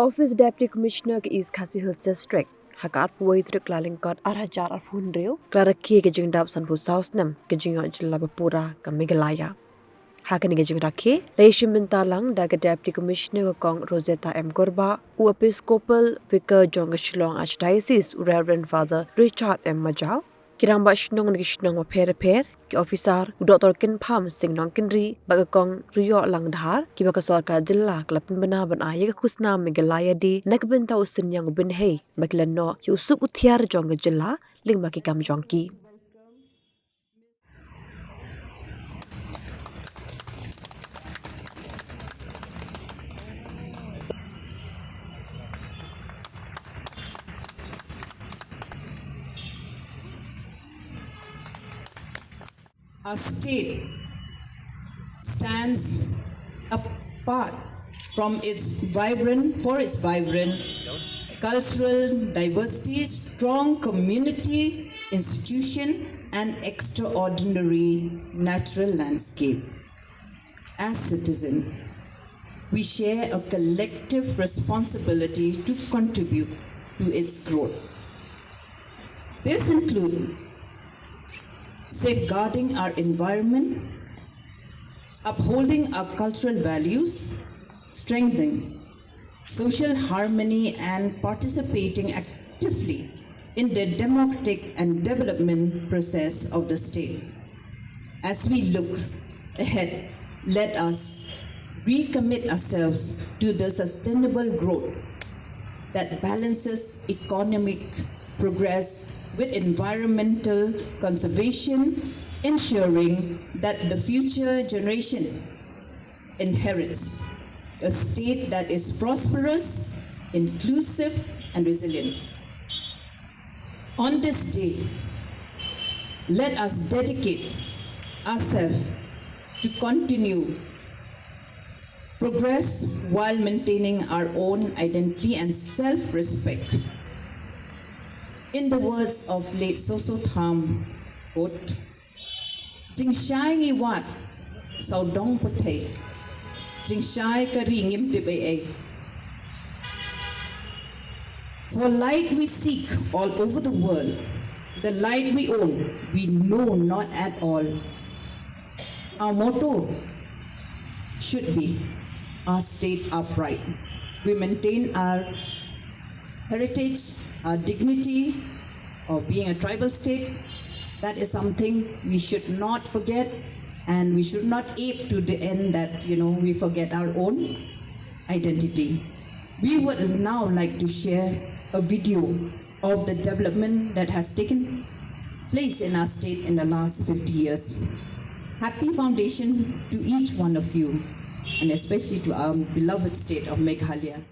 Office Deputy Commissioner ke East Khasi Hills District. Hakat puai trik laling kot arajar arhun reu. Klaraki ke jingdap sanfu South Snem ke Jingïoh Jylla Bapura ke Meghalaya. Hakan ke Jingrakhe, Leishim Mintalang daga Deputy Commissioner ke Kong Rosetta M. Gorba, u Episcopal Vicar John Shillong Archdiocese, Reverend Father Richard M. Majau, Kirang ba shnong ni shnong ma pher ki officer Dr. Kin Pham Sing Nong Kinri bagakong Riyo Lang Dhar ki baka sarkar Jylla klapin bana ban aye ka khusna Meghalaya di nakbenta usin yang bin hey maglan no ki usup uthiar jong Jylla ling ma ki kam jong ki. Our state stands apart from its vibrant cultural diversity, strong community institution, and extraordinary natural landscape. As citizens, we share a collective responsibility to contribute to its growth. This includes safeguarding our environment, upholding our cultural values, strengthening social harmony, and participating actively in the democratic and development process of the state. As we look ahead, let us recommit ourselves to the sustainable growth that balances economic progress with environmental conservation, ensuring that the future generation inherits a state that is prosperous, inclusive, and resilient. On this day, let us dedicate ourselves to continue progress while maintaining our own identity and self-respect. In the words of late Soso Tham, quote, Jingshai ngi wat, sau dong puthe, Jingshai kari ngim tibe. For light we seek all over the world, the light we own, we know not at all. Our motto should be, our state upright. We maintain our heritage, our dignity of being a tribal state. That is something we should not forget, and we should not ape to the end that, we forget our own identity. We would now like to share a video of the development that has taken place in our state in the last 50 years. Happy foundation to each one of you, and especially to our beloved state of Meghalaya.